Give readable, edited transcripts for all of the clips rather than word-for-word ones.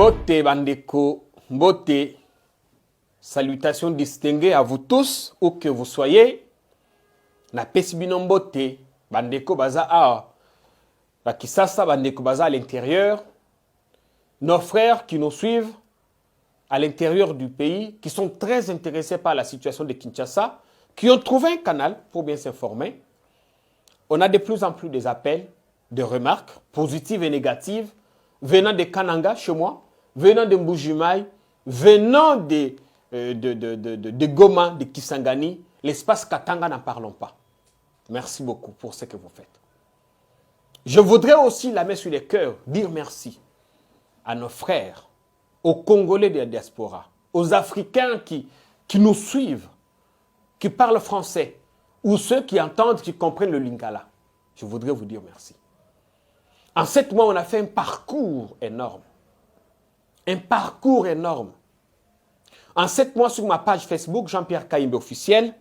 Mbote bandeko, mbote, salutations distinguées à vous tous, où que vous soyez. Na pesibino mbote, bandeko baza a Bakisasa, bandeko baza à l'intérieur. Nos frères qui nous suivent à l'intérieur du pays, qui sont très intéressés par la situation de Kinshasa, qui ont trouvé un canal pour bien s'informer. On a de plus en plus des appels, des remarques positives et négatives venant de Kananga, chez moi, venant de Mbujimaï, venant de Goma, de Kisangani, l'espace Katanga, n'en parlons pas. Merci beaucoup pour ce que vous faites. Je voudrais aussi, la main sur les cœurs, dire merci à nos frères, aux Congolais de la diaspora, aux Africains qui nous suivent, qui parlent français, ou ceux qui entendent, qui comprennent le lingala. Je voudrais vous dire merci. En 7 mois, on a fait un parcours énorme. Un parcours énorme. En 7 mois, sur ma page Facebook, Jean-Pierre Kayimbe officiel,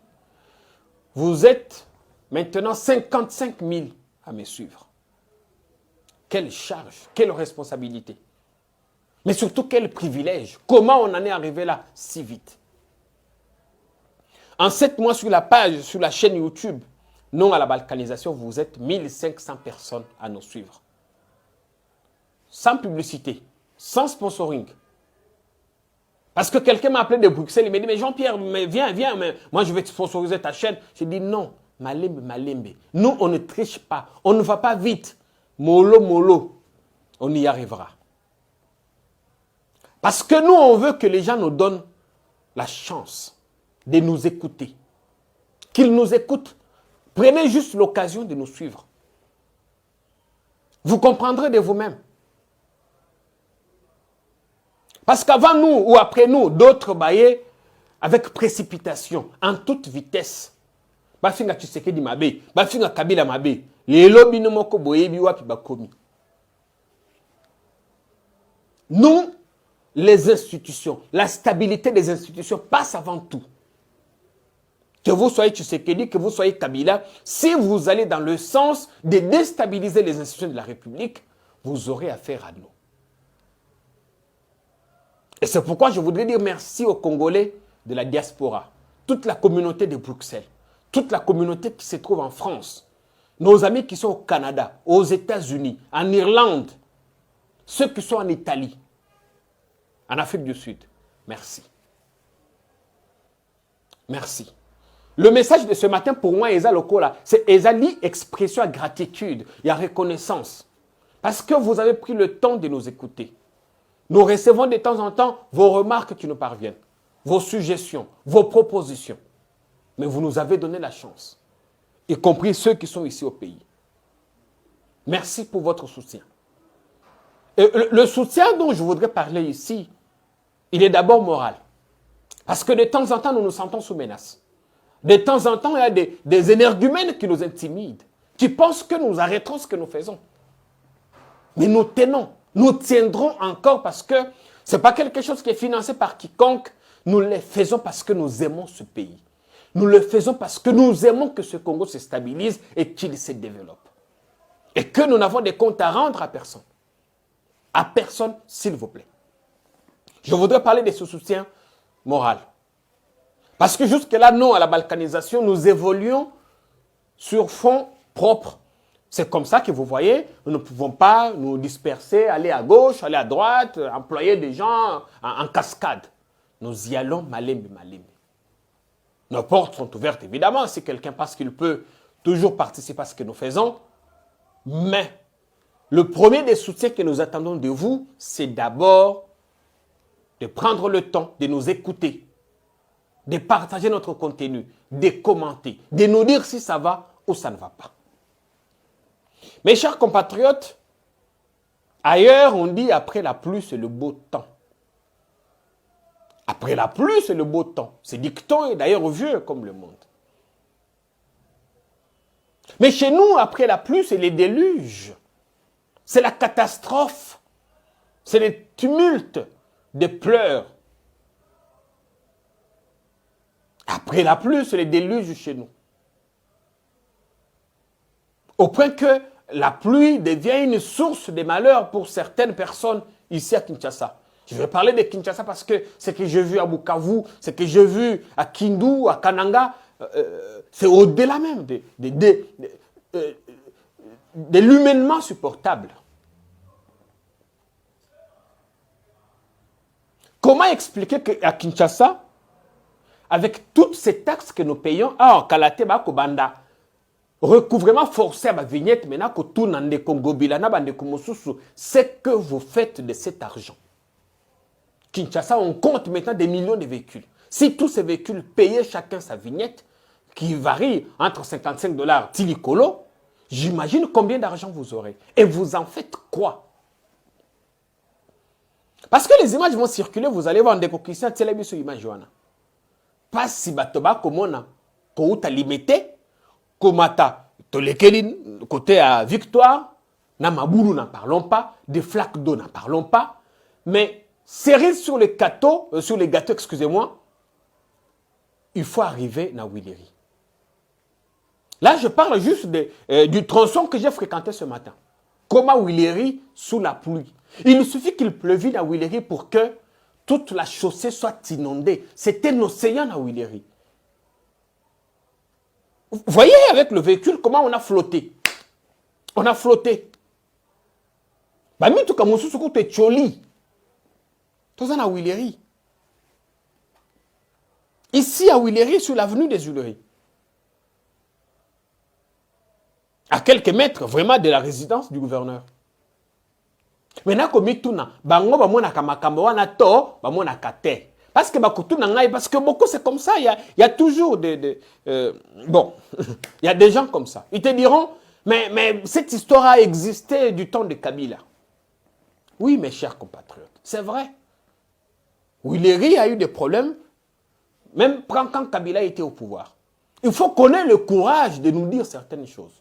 vous êtes maintenant 55 000 à me suivre. Quelle charge, quelle responsabilité. Mais surtout, quel privilège. Comment on en est arrivé là si vite? En 7 mois, sur la page, sur la chaîne YouTube, non à la balkanisation, vous êtes 1500 personnes à nous suivre. Sans publicité, sans sponsoring. Parce que quelqu'un m'a appelé de Bruxelles, il m'a dit, mais Jean-Pierre, viens, mais moi je vais te sponsoriser ta chaîne. J'ai dit non, malembe. Nous, on ne triche pas, on ne va pas vite. Mollo, on y arrivera. Parce que nous, on veut que les gens nous donnent la chance de nous écouter. Qu'ils nous écoutent. Prenez juste l'occasion de nous suivre. Vous comprendrez de vous-même. Parce qu'avant nous ou après nous, d'autres baillés avec précipitation, en toute vitesse. Bafinga Tshisekedi mabe, bafinga Kabila mabe. Lelo bino moko boyebi wapi bakomi. Nous, les institutions, la stabilité des institutions passe avant tout. Que vous soyez Tshisekedi, que vous soyez Kabila, si vous allez dans le sens de déstabiliser les institutions de la République, vous aurez affaire à nous. Et c'est pourquoi je voudrais dire merci aux Congolais de la diaspora, toute la communauté de Bruxelles, toute la communauté qui se trouve en France, nos amis qui sont au Canada, aux États-Unis, en Irlande, ceux qui sont en Italie, en Afrique du Sud. Merci. Merci. Le message de ce matin, pour moi, c'est expression à gratitude et à reconnaissance. Parce que vous avez pris le temps de nous écouter. Nous recevons de temps en temps vos remarques qui nous parviennent, vos suggestions, vos propositions. Mais vous nous avez donné la chance, y compris ceux qui sont ici au pays. Merci pour votre soutien. Et le soutien dont je voudrais parler ici, il est d'abord moral. Parce que de temps en temps, nous nous sentons sous menace. De temps en temps, il y a des énergumènes qui nous intimident, qui pensent que nous arrêterons ce que nous faisons. Mais nous tenons. Nous tiendrons encore parce que ce n'est pas quelque chose qui est financé par quiconque. Nous le faisons parce que nous aimons ce pays. Nous le faisons parce que nous aimons que ce Congo se stabilise et qu'il se développe. Et que nous n'avons des comptes à rendre à personne. À personne, s'il vous plaît. Je voudrais parler de ce soutien moral. Parce que jusque-là, non à la balkanisation, nous évoluons sur fond propre. C'est comme ça que vous voyez, nous ne pouvons pas nous disperser, aller à gauche, aller à droite, employer des gens en cascade. Nous y allons malembe. Nos portes sont ouvertes, évidemment, si quelqu'un pense qu'il peut toujours participer à ce que nous faisons. Mais le premier des soutiens que nous attendons de vous, c'est d'abord de prendre le temps de nous écouter, de partager notre contenu, de commenter, de nous dire si ça va ou ça ne va pas. Mes chers compatriotes, ailleurs on dit après la pluie c'est le beau temps. Après la pluie c'est le beau temps. Ce dicton est d'ailleurs vieux comme le monde. Mais chez nous, après la pluie, c'est les déluges. C'est la catastrophe. C'est les tumultes, des pleurs. Après la pluie, c'est les déluges chez nous. Au point que la pluie devient une source de malheur pour certaines personnes ici à Kinshasa. Je vais parler de Kinshasa parce que ce que j'ai vu à Bukavu, ce que j'ai vu à Kindu, à Kananga, c'est au-delà même de l'humainement supportable. Comment expliquer qu'à Kinshasa, avec toutes ces taxes que nous payons, ah, Kalate Bakobanda, recouvrement forcé à ma vignette, maintenant que tout n'en est c'est que vous faites de cet argent. Kinshasa, on compte maintenant des millions de véhicules. Si tous ces véhicules payaient chacun sa vignette, qui varie entre 55 $ Tilicolo, j'imagine combien d'argent vous aurez. Et vous en faites quoi? Parce que les images vont circuler, vous allez voir des Christian Télébis sur l'image. Pas si batoba komona, kouta limité, komata, tolekeli, côté à Victoire, Namabulu n'en parlons pas, des flaques d'eau n'en parlons pas, mais cerise sur les gâteaux, excusez-moi, il faut arriver à Willery. Là, je parle juste du tronçon que j'ai fréquenté ce matin. Comment Willery sous la pluie. Il suffit qu'il pleuve à Willery pour que toute la chaussée soit inondée. C'était un océan à Willery. Vous voyez avec le véhicule comment on a flotté. On a flotté. Bami tout comme on se trouve Tcholi. Tout ça à Willery. Ici à Willery, sur l'avenue des Huileries. À quelques mètres vraiment de la résidence du gouverneur. Maintenant, comme tout na, bango ba mona kamakambo wana to, ba mona kate. Parce que parce que beaucoup c'est comme ça, il y a toujours bon, il y a des gens comme ça. Ils te diront, mais cette histoire a existé du temps de Kabila. Oui, mes chers compatriotes, c'est vrai. Willery a eu des problèmes, même quand Kabila était au pouvoir. Il faut qu'on ait le courage de nous dire certaines choses.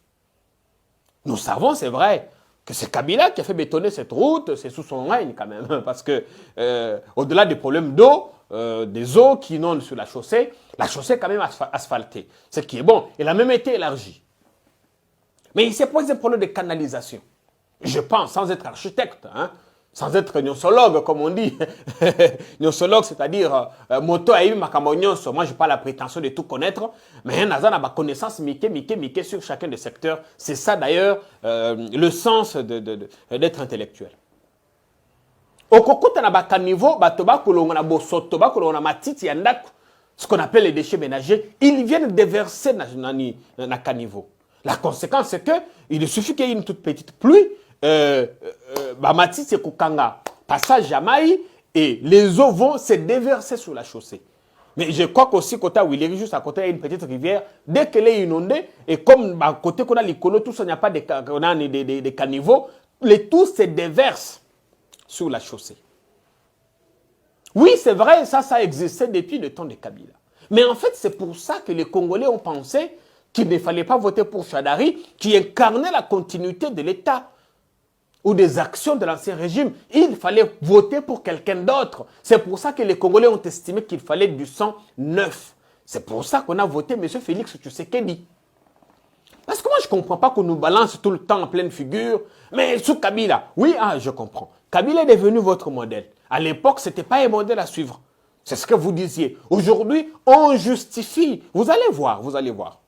Nous savons, c'est vrai, que c'est Kabila qui a fait bétonner cette route, c'est sous son règne quand même, parce que au-delà des problèmes d'eau, des eaux qui inondent sur la chaussée est quand même asphaltée, ce qui est bon. Elle a même été élargie. Mais il s'est posé des problèmes de canalisation. Je pense, sans être architecte, hein, sans être gnosologue, comme on dit. Gnosologue, c'est-à-dire moto a eu ma camonyonso. Moi, je n'ai pas la prétention de tout connaître, mais un a ma connaissance miké sur chacun des secteurs. C'est ça d'ailleurs le sens d'être intellectuel. Au coco, na ba niveau, batoba kolonga na bosoto, ba kolonga na matiti yandak, ce qu'on appelle les déchets ménagers, ils viennent déverser na caniveau. La conséquence, c'est que il suffit qu'il y ait une toute petite pluie, matiti c'est kukanga, passage jamais, et les eaux vont se déverser sur la chaussée. Mais je crois qu'aussi, côté Willery, juste à côté, il y a une petite rivière. Dès qu'elle est inondée, et comme à côté qu'on a l'icône, tout ça, il n'y a pas de caniveaux, tout se déverse sur la chaussée. Oui, c'est vrai, ça existait depuis le temps de Kabila. Mais en fait, c'est pour ça que les Congolais ont pensé qu'il ne fallait pas voter pour Chadari, qui incarnait la continuité de l'État ou des actions de l'ancien régime. Il fallait voter pour quelqu'un d'autre. C'est pour ça que les Congolais ont estimé qu'il fallait du sang neuf. C'est pour ça qu'on a voté M. Félix Tshisekedi. Parce que moi, je ne comprends pas qu'on nous balance tout le temps en pleine figure. Mais sous Kabila, oui, je comprends. Kabila est devenu votre modèle. À l'époque, ce n'était pas un modèle à suivre. C'est ce que vous disiez. Aujourd'hui, on justifie. Vous allez voir, vous allez voir.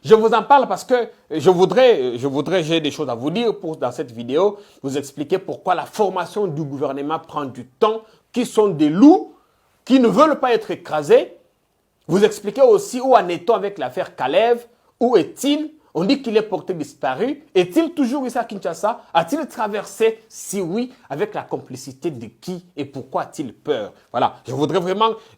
Je vous en parle parce que j'ai des choses à vous dire dans cette vidéo, vous expliquer pourquoi la formation du gouvernement prend du temps, qui sont des loups, qui ne veulent pas être écrasés. Vous expliquer aussi où en est-on avec l'affaire Kalev, où est-il? On dit qu'il est porté disparu. Est-il toujours ici à Kinshasa? A-t-il traversé? Si oui, avec la complicité de qui et pourquoi a-t-il peur? Voilà,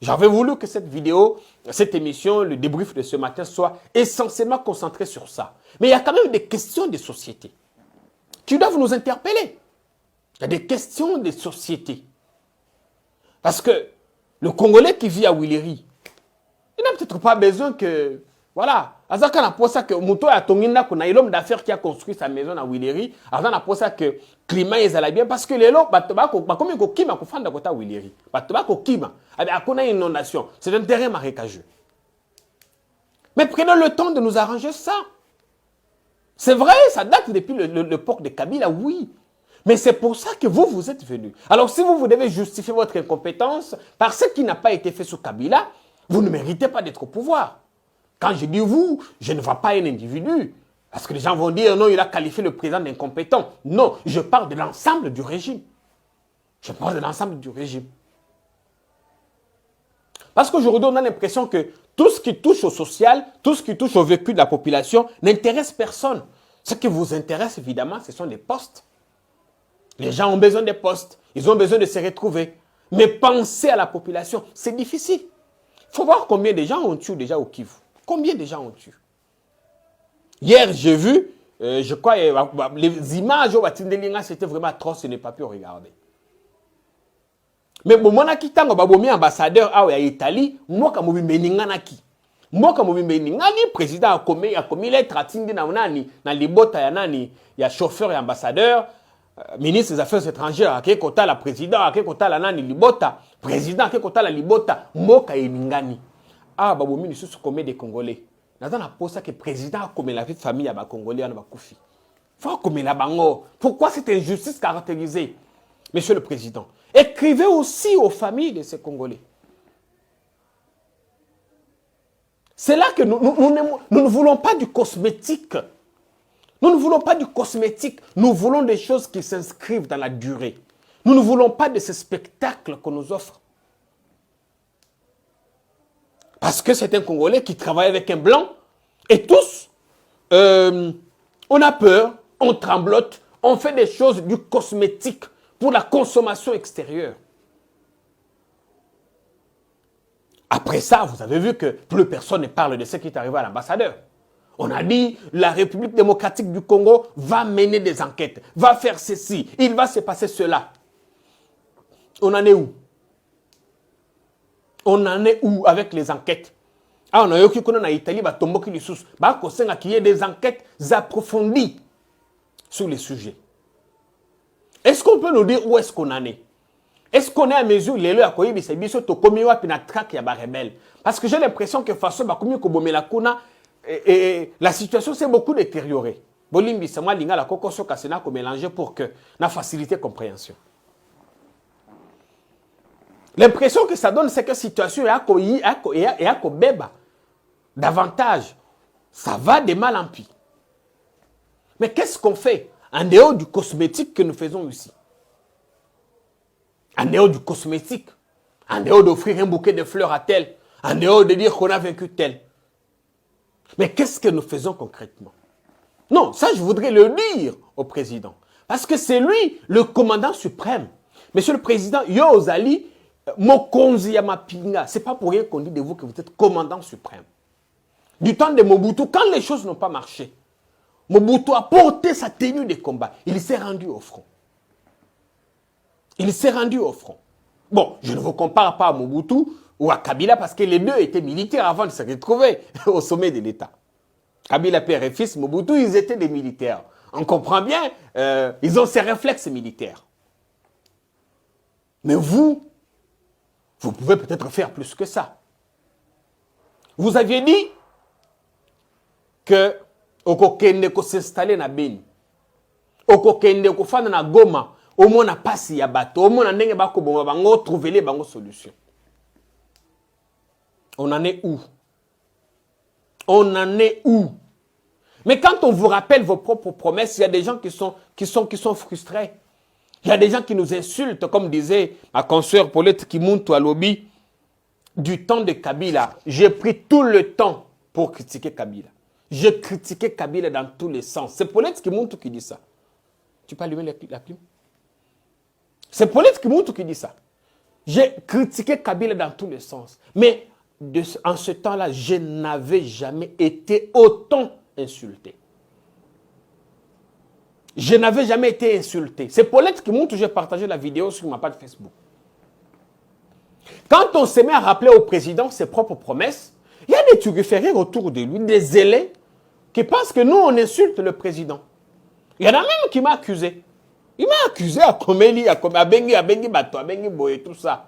j'avais voulu que cette vidéo, cette émission, le débrief de ce matin soit essentiellement concentré sur ça. Mais il y a quand même des questions de société qui doivent nous interpeller. Il y a des questions de société. Parce que le Congolais qui vit à Willery, il n'a peut-être pas besoin que... Voilà. Azaka na posa que muto ya tongina kuna l'homme d'affaires qui a construit sa maison à Willery, azaka na posa que climat est bien parce que les lots batobako comme ko kima ko fanda kota Willery. Batobako kima avec akona inondation. C'est un terrain marécageux. Mais prenons le temps de nous arranger ça. C'est vrai, ça date depuis l'époque de Kabila, oui. Mais c'est pour ça que vous êtes venus. Alors si vous devez justifier votre incompétence par ce qui n'a pas été fait sous Kabila, vous ne méritez pas d'être au pouvoir. Quand je dis vous, je ne vois pas un individu. Parce que les gens vont dire, non, il a qualifié le président d'incompétent. Non, je parle de l'ensemble du régime. Je parle de l'ensemble du régime. Parce qu'aujourd'hui, on a l'impression que tout ce qui touche au social, tout ce qui touche au vécu de la population n'intéresse personne. Ce qui vous intéresse, évidemment, ce sont les postes. Les gens ont besoin des postes. Ils ont besoin de se retrouver. Mais penser à la population, c'est difficile. Il faut voir combien de gens ont tué déjà au Kivu. Combien de gens ont tué. Hier, j'ai vu, je crois, les images au Batindelinga, c'était vraiment atroce, je n'ai pas pu regarder. Mais bon, moi, qui tango babomi ambassadeur à Italie, moi, comme je suis naki. Moi, comme je suis nani, président a commis lettre à Tindi na nani, na libota ya nani, ya chauffeur et ambassadeur, ministre des Affaires étrangères, à kota la président, à kota la nani libota, président, à kota la libota, moka yeningani. Ah, babomi, nous sommes combien de Congolais. Dans la poste que président a commis la vie de famille à Congolais en Bakoufi. Faut commis la bango. Pourquoi cette injustice caractérisée? Monsieur le Président, écrivez aussi aux familles de ces Congolais. C'est là que nous ne voulons pas du cosmétique. Nous ne voulons pas du cosmétique. Nous voulons des choses qui s'inscrivent dans la durée. Nous ne voulons pas de ces spectacles qu'on nous offre. Parce que c'est un Congolais qui travaille avec un blanc. Et tous, on a peur, on tremblote, on fait des choses du cosmétique pour la consommation extérieure. Après ça, vous avez vu que plus personne ne parle de ce qui est arrivé à l'ambassadeur. On a dit, la République démocratique du Congo va mener des enquêtes, va faire ceci, il va se passer cela. On en est où? On en est où avec les enquêtes? Ah, on a eu qu'on a Italie, bah tombo qui les sous, bah qu'on sait qu'il y ait des enquêtes approfondies sur les sujets. Est-ce qu'on peut nous dire où est-ce qu'on en est? Est-ce qu'on est à mesure les lois à quoi ils se to komi wa pina traque ya ba rebelle? Parce que j'ai l'impression que façon ba komi ko bomela kuna la situation s'est beaucoup détériorée. Bolimbi c'est moi linga la kokoso kasena ko mélanger pour que na faciliter compréhension. L'impression que ça donne c'est que situation est à beba davantage. Ça va de mal en pis. Mais qu'est-ce qu'on fait en dehors du cosmétique que nous faisons ici? En dehors du cosmétique, en dehors d'offrir un bouquet de fleurs à tel, en dehors de dire qu'on a vaincu tel. Mais qu'est-ce que nous faisons concrètement? Non, ça je voudrais le dire au président. Parce que c'est lui le commandant suprême. Monsieur le président, Yo Ozali, Mokonzi Yamapinga, c'est pas pour rien qu'on dit de vous que vous êtes commandant suprême. Du temps de Mobutu, quand les choses n'ont pas marché, Mobutu a porté sa tenue de combat. Il s'est rendu au front. Il s'est rendu au front. Bon, je ne vous compare pas à Mobutu ou à Kabila parce que les deux étaient militaires avant de se retrouver au sommet de l'État. Kabila, père et fils, Mobutu, ils étaient des militaires. On comprend bien, ils ont ces réflexes militaires. Mais vous pouvez peut-être faire plus que ça. Vous aviez dit que Okokende ko s'installer na Beni. Okokende ko fana na Goma. Au moins, on a passé ya bateau. Au moins, on a trouvé les solutions. On en est où? On en est où? Mais quand on vous rappelle vos propres promesses, il y a des gens qui sont frustrés. Il y a des gens qui nous insultent, comme disait ma consoeur Paulette Kimuntu à lobby, du temps de Kabila. J'ai pris tout le temps pour critiquer Kabila. J'ai critiqué Kabila dans tous les sens. C'est Paulette Kimuntu qui dit ça. Tu peux allumer la clim? C'est Paulette Kimuntu qui dit ça. J'ai critiqué Kabila dans tous les sens. Mais en ce temps-là, je n'avais jamais été autant insulté. Je n'avais jamais été insulté. C'est Paulette Kimuntu, j'ai partagé la vidéo sur ma page Facebook. Quand on se met à rappeler au président ses propres promesses, il y a des turiféraires autour de lui, des zélés, qui pensent que nous, on insulte le président. Il y en a même qui m'a accusé. Il m'a accusé à Komeli, à Bengi Bato, à Bengi Boye, tout ça.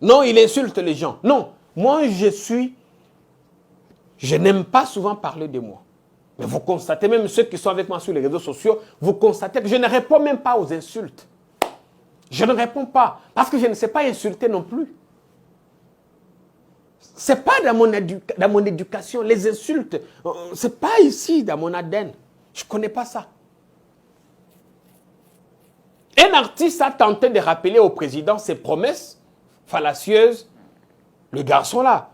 Non, il insulte les gens. Non, moi je n'aime pas souvent parler de moi. Mais vous constatez, même ceux qui sont avec moi sur les réseaux sociaux, vous constatez que je ne réponds même pas aux insultes. Je ne réponds pas, parce que je ne sais pas insulter non plus. Ce n'est pas dans mon éducation, les insultes, ce n'est pas ici, dans mon ADN. Je ne connais pas ça. Un artiste a tenté de rappeler au président ses promesses fallacieuse, le garçon là.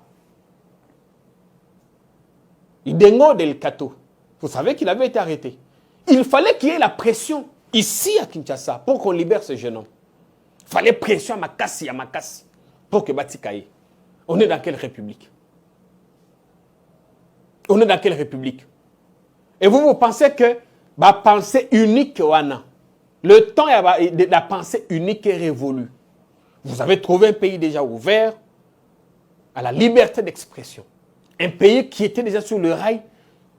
Idengo Del Kato. Vous savez qu'il avait été arrêté. Il fallait qu'il y ait la pression ici à Kinshasa pour qu'on libère ce jeune homme. Il fallait pression à Makassi, pour que Batikaye. On est dans quelle république? On est dans quelle république? Et vous pensez que la pensée unique, le temps de la pensée unique est révolu. Vous avez trouvé un pays déjà ouvert à la liberté d'expression. Un pays qui était déjà sur le rail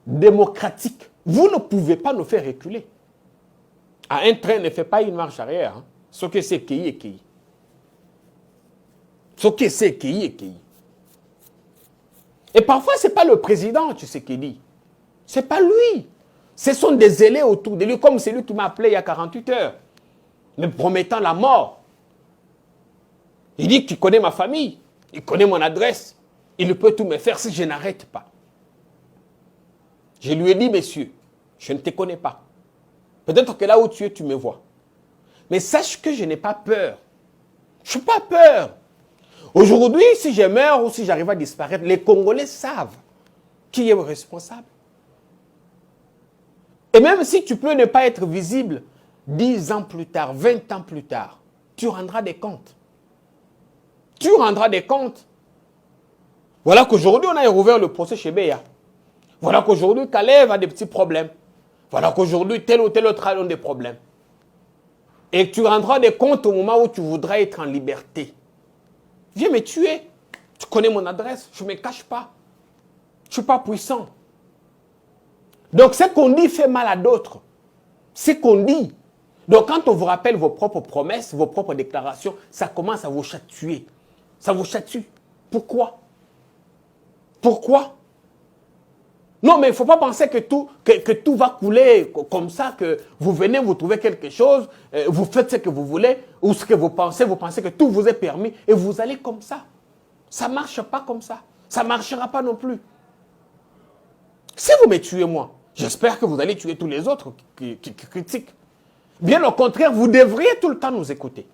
démocratique. Vous ne pouvez pas nous faire reculer. Un train ne fait pas une marche arrière. Hein. Ce que c'est qui est qui. Ce que c'est qui est qui. Et parfois, ce n'est pas le président, tu sais, qui dit. Ce n'est pas lui. Ce sont des zélés autour de lui, comme celui qui m'a appelé il y a 48 heures, me promettant la mort. Il dit qu'il connaît ma famille, il connaît mon adresse, il peut tout me faire si je n'arrête pas. Je lui ai dit, monsieur, je ne te connais pas. Peut-être que là où tu es, tu me vois. Mais sache que je n'ai pas peur. Je n'ai pas peur. Aujourd'hui, si je meurs ou si j'arrive à disparaître, les Congolais savent qui est le responsable. Et même si tu peux ne pas être visible, 10 ans plus tard, 20 ans plus tard, tu rendras des comptes. Tu rendras des comptes. Voilà qu'aujourd'hui, on a rouvert le procès chez Béa. Voilà qu'aujourd'hui, Caleb a des petits problèmes. Voilà qu'aujourd'hui, tel ou tel autre a des problèmes. Et tu rendras des comptes au moment où tu voudras être en liberté. Viens me tuer. Tu connais mon adresse. Je ne me cache pas. Je ne suis pas puissant. Donc, ce qu'on dit fait mal à d'autres. Ce qu'on dit. Donc, quand on vous rappelle vos propres promesses, vos propres déclarations, ça commence à vous chatouiller. Ça vous chatouille. Pourquoi? Pourquoi? Non, mais il ne faut pas penser que tout va couler comme ça, que vous venez, vous trouvez quelque chose, vous faites ce que vous voulez, ou ce que vous pensez que tout vous est permis, et vous allez comme ça. Ça ne marche pas comme ça. Ça ne marchera pas non plus. Si vous me tuez moi, j'espère que vous allez tuer tous les autres qui critiquent. Bien au contraire, vous devriez tout le temps nous écouter.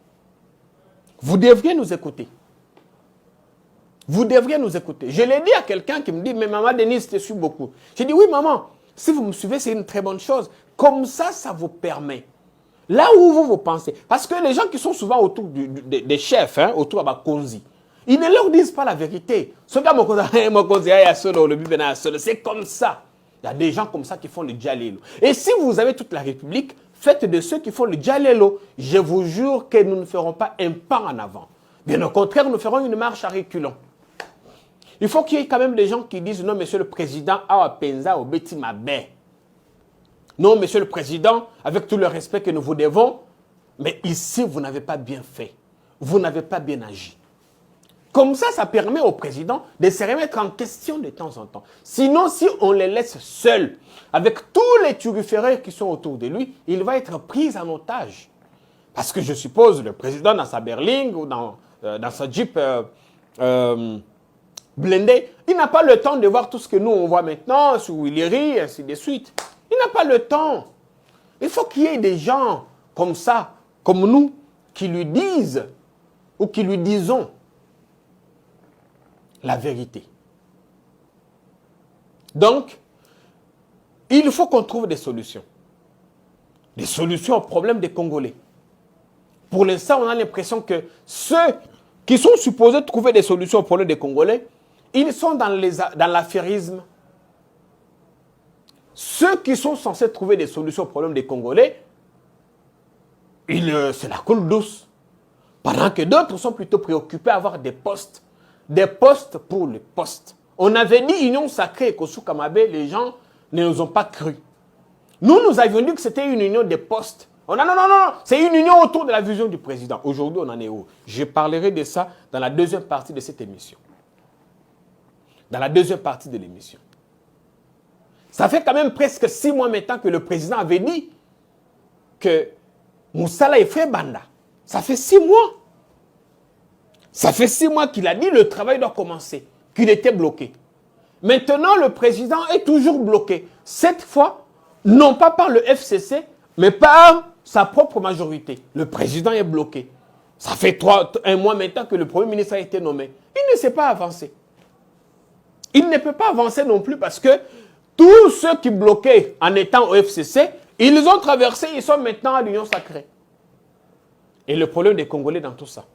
Vous devriez nous écouter. Vous devriez nous écouter. Je l'ai dit à quelqu'un qui me dit, mais maman Denise, te suis beaucoup. J'ai dit, oui maman, si vous me suivez, c'est une très bonne chose. Comme ça, ça vous permet. Là où vous pensez. Parce que les gens qui sont souvent autour des chefs, hein, autour de Bakonzi, ils ne leur disent pas la vérité. Ce gars, c'est comme ça. Il y a des gens comme ça qui font le djalelo. Et si vous avez toute la République, faites de ceux qui font le djalelo. Je vous jure que nous ne ferons pas un pas en avant. Bien au contraire, nous ferons une marche à reculons. Il faut qu'il y ait quand même des gens qui disent, non, monsieur le président, awa penza obeti mabe. Non, monsieur le président, avec tout le respect que nous vous devons, mais ici, vous n'avez pas bien fait. Vous n'avez pas bien agi. Comme ça permet au président de se remettre en question de temps en temps. Sinon, si on les laisse seuls, avec tous les turiféraires qui sont autour de lui, il va être pris en otage. Parce que je suppose, le président dans sa berline ou dans sa Jeep blindé, il n'a pas le temps de voir tout ce que nous, on voit maintenant sur Willery, ainsi de suite. Il n'a pas le temps. Il faut qu'il y ait des gens comme ça, comme nous, qui lui disent ou qui lui disons la vérité. Donc, il faut qu'on trouve des solutions. Des solutions aux problèmes des Congolais. Pour l'instant, on a l'impression que ceux qui sont supposés trouver des solutions aux problèmes des Congolais, ils sont dans l'affairisme. Ceux qui sont censés trouver des solutions aux problèmes des Congolais, c'est la coule douce. Pendant que d'autres sont plutôt préoccupés à avoir des postes pour le poste. On avait dit union sacrée et Kosu Kamabe, les gens ne nous ont pas cru. Nous avions dit que c'était une union des postes. Non, c'est une union autour de la vision du président. Aujourd'hui, on en est où? Je parlerai de ça dans la deuxième partie de cette émission. Dans la deuxième partie de l'émission. Ça fait quand même presque 6 mois maintenant que le président avait dit que Moussala est fait Banda. Ça fait 6 mois. Ça fait 6 mois qu'il a dit que le travail doit commencer, qu'il était bloqué. Maintenant, le président est toujours bloqué. Cette fois, non pas par le FCC, mais par sa propre majorité. Le président est bloqué. Ça fait un mois maintenant que le Premier ministre a été nommé. Il ne sait pas avancer. Il ne peut pas avancer non plus parce que tous ceux qui bloquaient en étant au FCC, ils ont traversé, ils sont maintenant à l'Union sacrée. Et le problème des Congolais dans tout ça.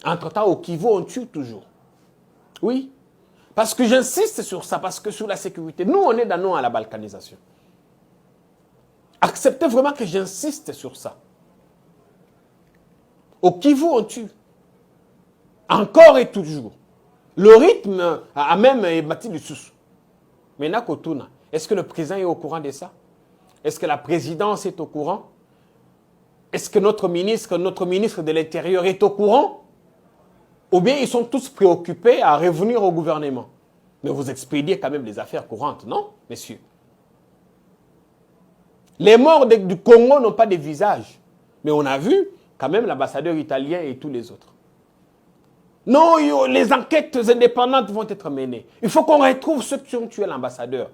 Entre-temps, au Kivu, on tue toujours. Oui. Parce que j'insiste sur ça, parce que sur la sécurité, nous, on est dans nous à la balkanisation. Acceptez vraiment que j'insiste sur ça. Au Kivu, on tue. Encore et toujours. Le rythme a même bâti du sous. Maintenant, Kotuna, est-ce que le président est au courant de ça? Est-ce que la présidence est au courant? Est-ce que notre ministre de l'Intérieur est au courant? Ou bien ils sont tous préoccupés à revenir au gouvernement? Mais vous expédiez quand même les affaires courantes, non, messieurs? Les morts du Congo n'ont pas de visage. Mais on a vu quand même l'ambassadeur italien et tous les autres. Non, les enquêtes indépendantes vont être menées. Il faut qu'on retrouve ceux qui ont tué l'ambassadeur.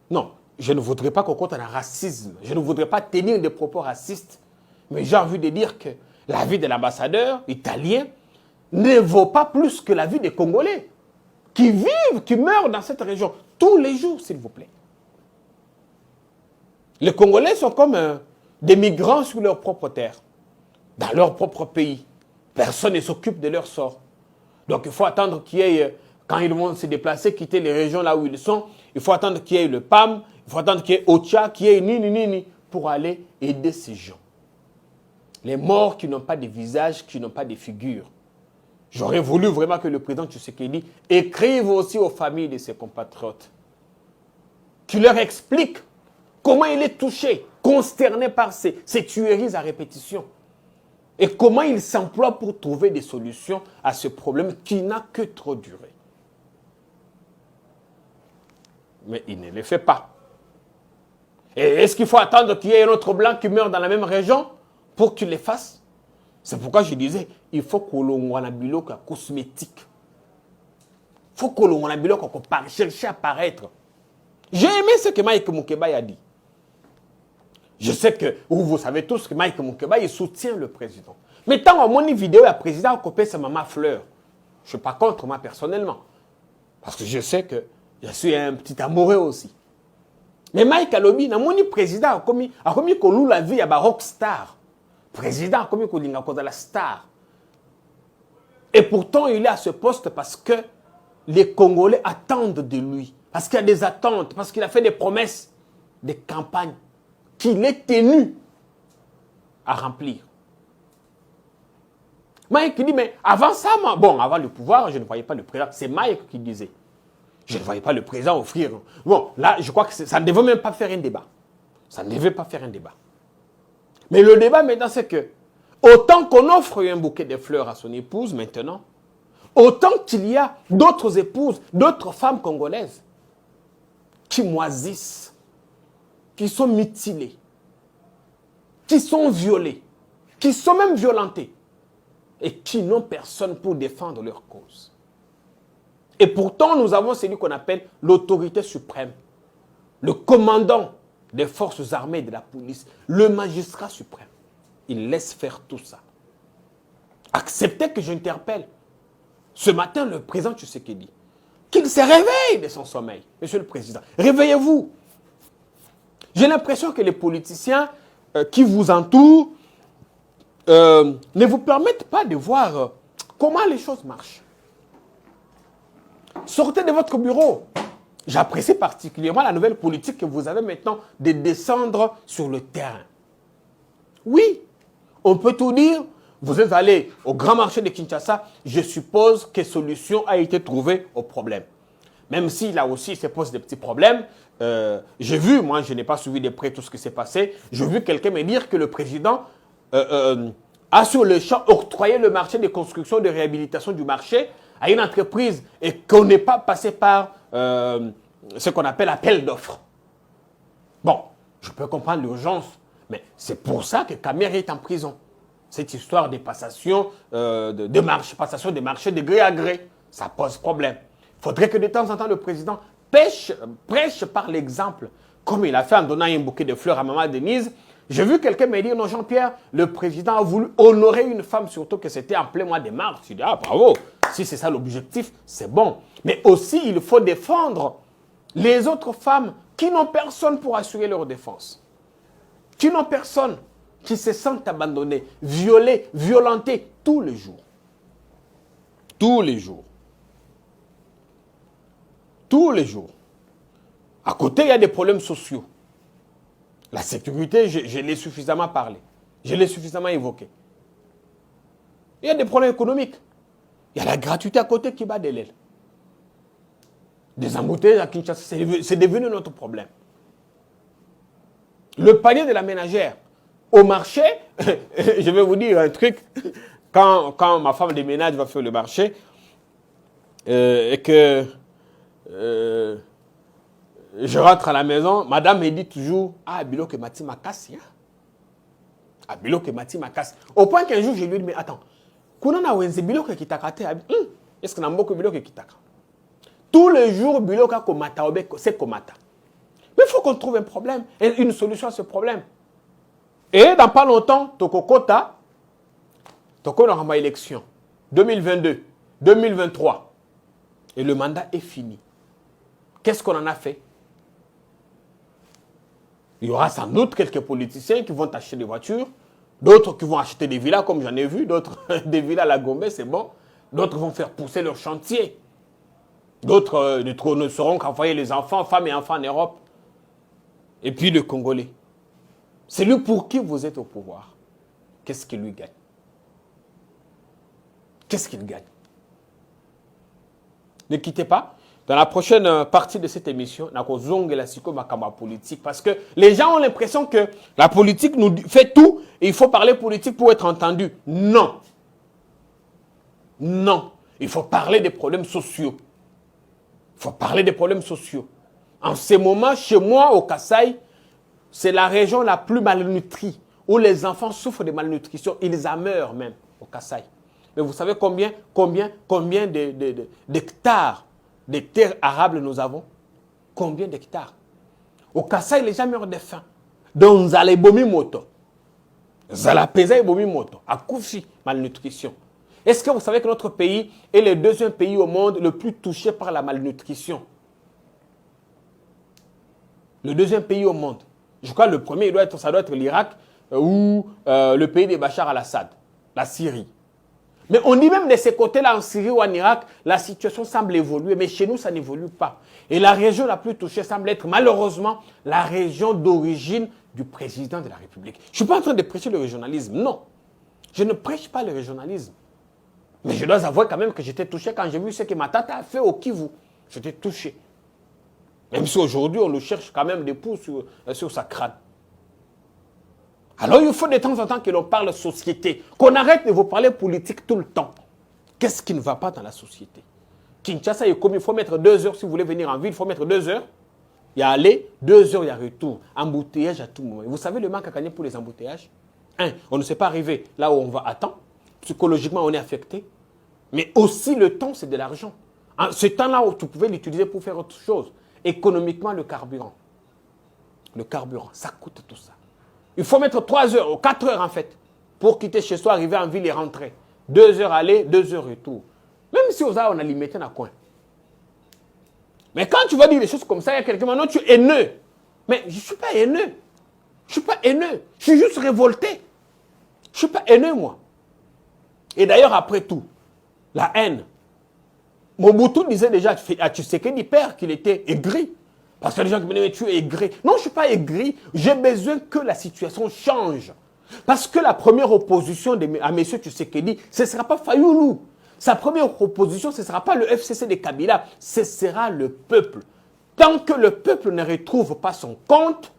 Non, je ne voudrais pas qu'on compte un racisme. Je ne voudrais pas tenir des propos racistes. Mais j'ai envie de dire que la vie de l'ambassadeur italien ne vaut pas plus que la vie des Congolais qui vivent, qui meurent dans cette région tous les jours, s'il vous plaît. Les Congolais sont comme des migrants sur leur propre terre, dans leur propre pays. Personne ne s'occupe de leur sort. Donc il faut attendre qu'il y ait, quand ils vont se déplacer, quitter les régions là où ils sont, il faut attendre qu'il y ait le PAM, il faut attendre qu'il y ait OCHA, qu'il y ait ni, pour aller aider ces gens. Les morts qui n'ont pas de visage, qui n'ont pas de figure. J'aurais voulu vraiment que le président Tshisekedi écrive aussi aux familles de ses compatriotes, qu'il leur explique comment il est touché, consterné par ces tueries à répétition. Et comment il s'emploie pour trouver des solutions à ce problème qui n'a que trop duré. Mais il ne le fait pas. Et est-ce qu'il faut attendre qu'il y ait un autre blanc qui meurt dans la même région pour qu'il le fasse? C'est pourquoi je disais, il faut que l'on ait un bilan cosmétique. Il faut que l'on ait un bilan qu'on cherche à paraître. J'ai aimé ce que Mike Moukeba a dit. Je sais que, vous savez tous que Mike Moukeba, il soutient le président. Mais tant qu'on a une vidéo, le président a coupé sa maman fleur. Je ne suis pas contre, moi, personnellement. Parce que je sais que je suis un petit amoureux aussi. Mais Mike Alobi, le président a commis qu'on la vie à un rockstar. Le président a commis qu'on la star. Et pourtant, il est à ce poste parce que les Congolais attendent de lui. Parce qu'il y a des attentes, parce qu'il a fait des promesses, des campagnes qu'il est tenu à remplir. Mike dit, mais avant ça, bon, avant le pouvoir, je ne voyais pas le président. C'est Mike qui disait. Je ne voyais pas le président offrir. Bon, là, je crois que ça ne devait même pas faire un débat. Ça ne devait pas faire un débat. Mais le débat maintenant, c'est que, autant qu'on offre un bouquet de fleurs à son épouse maintenant, autant qu'il y a d'autres épouses, d'autres femmes congolaises qui moisissent, qui sont mutilées, qui sont violées, qui sont même violentées et qui n'ont personne pour défendre leur cause. Et pourtant, nous avons celui qu'on appelle l'autorité suprême, le commandant des forces armées de la police, le magistrat suprême. Il laisse faire tout ça. Acceptez que j'interpelle. Ce matin, le président Tshisekedi, qu'il se réveille de son sommeil. Monsieur le Président, réveillez-vous. J'ai l'impression que les politiciens qui vous entourent ne vous permettent pas de voir comment les choses marchent. Sortez de votre bureau. J'apprécie particulièrement la nouvelle politique que vous avez maintenant de descendre sur le terrain. Oui, on peut tout dire. Vous êtes allé au grand marché de Kinshasa. Je suppose que solution a été trouvée au problème. Même si là aussi, il se pose des petits problèmes. J'ai vu, moi, je n'ai pas suivi de près tout ce qui s'est passé. J'ai vu quelqu'un me dire que le président a sur le champ octroyé le marché de construction de réhabilitation du marché à une entreprise et qu'on n'est pas passé par ce qu'on appelle appel d'offres. Bon, je peux comprendre l'urgence, mais c'est pour ça que Kamer est en prison. Cette histoire de passation de marché de gré à gré, ça pose problème. Il faudrait que de temps en temps le président prêche par l'exemple, comme il a fait en donnant un bouquet de fleurs à Maman Denise, J'ai vu quelqu'un me dire, non Jean-Pierre, le président a voulu honorer une femme, surtout que c'était en plein mois de mars. Je dis, ah bravo, si c'est ça l'objectif, c'est bon. Mais aussi, il faut défendre les autres femmes qui n'ont personne pour assurer leur défense. Qui n'ont personne, qui se sentent abandonnées, violées, violentées tous les jours. Tous les jours. Tous les jours. À côté, il y a des problèmes sociaux. La sécurité, je l'ai suffisamment parlé. Je l'ai suffisamment évoqué. Il y a des problèmes économiques. Il y a la gratuité à côté qui bat de l'aile. Des embouteillages à Kinshasa, c'est devenu notre problème. Le panier de la ménagère. Au marché, je vais vous dire un truc. Quand ma femme de ménage va faire le marché, et que je rentre à la maison, madame me dit toujours, ah, Biloko Mati Makasi. Ah, Biloko Mati Makasi. Au point qu'un jour, je lui dis, mais attends, Kunana Wenze Biloko Kitakate, est-ce que Namboko Biloko Kitaka? Tous les jours, Biloko Komata, c'est Komata. Mais il faut qu'on trouve un problème, une solution à ce problème. Et dans pas longtemps, Tokokota, Toko aura élection. 2022, 2023. Et le mandat est fini. Qu'est-ce qu'on en a fait? Il y aura sans doute quelques politiciens qui vont acheter des voitures, d'autres qui vont acheter des villas, comme j'en ai vu, d'autres des villas à la Gombe, c'est bon. D'autres vont faire pousser leur chantier. D'autres ne sauront qu'envoyer les enfants, femmes et enfants en Europe. Et puis le Congolais. C'est lui pour qui vous êtes au pouvoir. Qu'est-ce qu'il lui gagne? Qu'est-ce qu'il gagne? Ne quittez pas. Dans la prochaine partie de cette émission, nous allons la politique. Parce que les gens ont l'impression que la politique nous fait tout et il faut parler politique pour être entendu. Non. Non. Il faut parler des problèmes sociaux. Il faut parler des problèmes sociaux. En ce moment, chez moi, au Kasaï, c'est la région la plus malnutrie, où les enfants souffrent de malnutrition. Ils en meurent même, au Kasaï. Mais vous savez combien d'hectares de terres arables nous avons? Combien d'hectares? Au Kasaï, les gens meurent de faim. Donc, Zala Bomi Moto. Zala Pesa Bomi Moto. À Koufi, malnutrition. Est-ce que vous savez que notre pays est le deuxième pays au monde le plus touché par la malnutrition? Le deuxième pays au monde. Je crois que le premier, ça doit être l'Irak ou le pays de Bachar al-Assad, la Syrie. Mais on dit même de ces côtés-là, en Syrie ou en Irak, la situation semble évoluer, mais chez nous, ça n'évolue pas. Et la région la plus touchée semble être, malheureusement, la région d'origine du président de la République. Je ne suis pas en train de prêcher le régionalisme, non. Je ne prêche pas le régionalisme. Mais je dois avouer quand même que j'étais touché quand j'ai vu ce que ma tata a fait au Kivu. J'étais touché. Même si aujourd'hui, on le cherche quand même des pouces sur sa crâne. Alors, il faut de temps en temps que l'on parle société, qu'on arrête de vous parler politique tout le temps. Qu'est-ce qui ne va pas dans la société? Kinshasa, il faut mettre 2 heures si vous voulez venir en ville, il faut mettre 2 heures. Il y a aller, 2 heures, il y a retour. Embouteillage à tout moment. Vous savez le manque à gagner pour les embouteillages? On ne sait pas arriver là où on va à temps. Psychologiquement, on est affecté. Mais aussi, le temps, c'est de l'argent. Ce temps-là, tu pouvais l'utiliser pour faire autre chose. Économiquement, le carburant. Le carburant, ça coûte tout ça. Il faut mettre 3 heures, ou 4 heures en fait, pour quitter chez soi, arriver en ville et rentrer. 2 heures aller, 2 heures retour. Même si on a limité dans le coin. Mais quand tu vas dire des choses comme ça, il y a quelqu'un maintenant, tu es haineux. Mais je ne suis pas haineux. Je ne suis pas haineux. Je suis juste révolté. Je ne suis pas haineux, moi. Et d'ailleurs, après tout, la haine. Mobutu disait déjà à Tshisekedi père qu'il était aigri. Parce que les gens qui me disent, mais tu es aigri. Non, je ne suis pas aigri. J'ai besoin que la situation change. Parce que la première opposition à M. Tshisekedi, ce ne sera pas Fayoulou. Sa première opposition, ce ne sera pas le FCC de Kabila. Ce sera le peuple. Tant que le peuple ne retrouve pas son compte,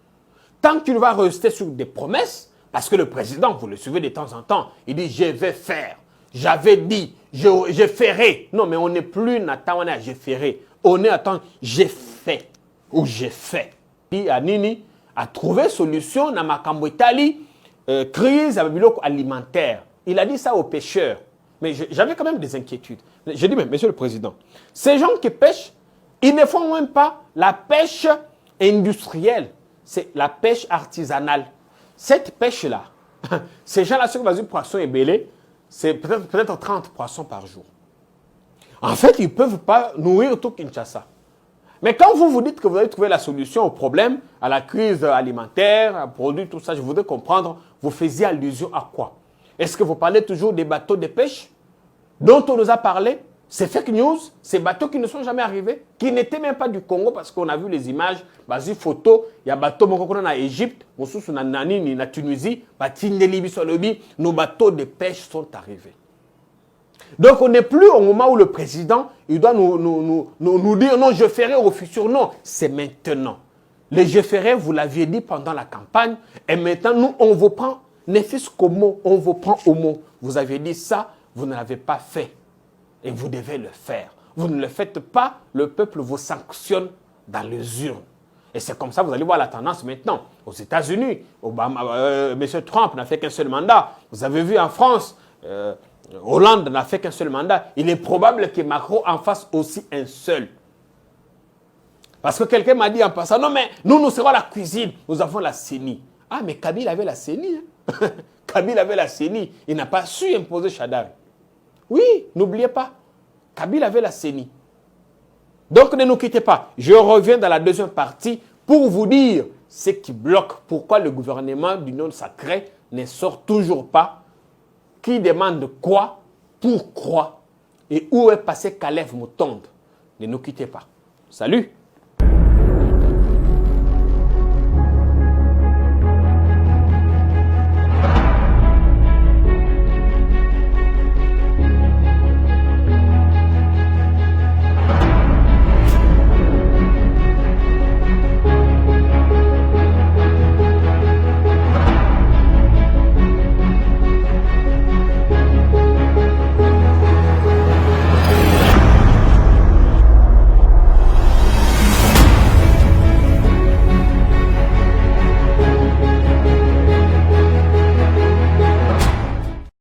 tant qu'il va rester sur des promesses, parce que le président, vous le suivez de temps en temps, il dit, je vais faire. J'avais dit, je ferai. Non, mais on n'est plus Nathan, on est à je ferai. On est à temps, j'ai fait. Ou j'ai fait. Puis Nini a trouvé solution dans Makambo Italie, crise alimentaire. Il a dit ça aux pêcheurs. Mais j'avais quand même des inquiétudes. J'ai dit, mais monsieur le président, ces gens qui pêchent, ils ne font même pas la pêche industrielle. C'est la pêche artisanale. Cette pêche-là, ces gens-là, ceux qui vont du poisson et belé, c'est peut-être 30 poissons par jour. En fait, ils ne peuvent pas nourrir tout Kinshasa. Mais quand vous vous dites que vous avez trouvé la solution au problème, à la crise alimentaire, à produits, tout ça, je voudrais comprendre, vous faisiez allusion à quoi? Est-ce que vous parlez toujours des bateaux de pêche dont on nous a parlé? C'est fake news, ces bateaux qui ne sont jamais arrivés, qui n'étaient même pas du Congo parce qu'on a vu les images, des photos, il y a des bateaux en Égypte, en Tunisie, nos bateaux de pêche sont arrivés. Donc on n'est plus au moment où le président il doit nous dire non, je ferai au futur. Non, c'est maintenant. Les je ferai, vous l'aviez dit pendant la campagne, et maintenant nous, on vous prend, ne fût-ce qu'au mot, on vous prend au mot. Vous avez dit ça, vous ne l'avez pas fait. Et vous devez le faire. Vous ne le faites pas, le peuple vous sanctionne dans les urnes. Et c'est comme ça, vous allez voir la tendance maintenant. Aux États-Unis, M. Trump n'a fait qu'un seul mandat. Vous avez vu en France, Hollande n'a fait qu'un seul mandat. Il est probable que Macron en fasse aussi un seul. Parce que quelqu'un m'a dit en passant, non mais nous serons la cuisine, nous avons la CENI. Ah mais Kabila avait la CENI. Hein? Kabila avait la CENI. Il n'a pas su imposer Chadari. Oui, n'oubliez pas. Kabila avait la CENI. Donc ne nous quittez pas. Je reviens dans la deuxième partie pour vous dire ce qui bloque. Pourquoi le gouvernement d'Union sacrée ne sort toujours pas. Qui demande quoi, pourquoi et où est passé Kalev Mutombe. Ne nous quittez pas. Salut!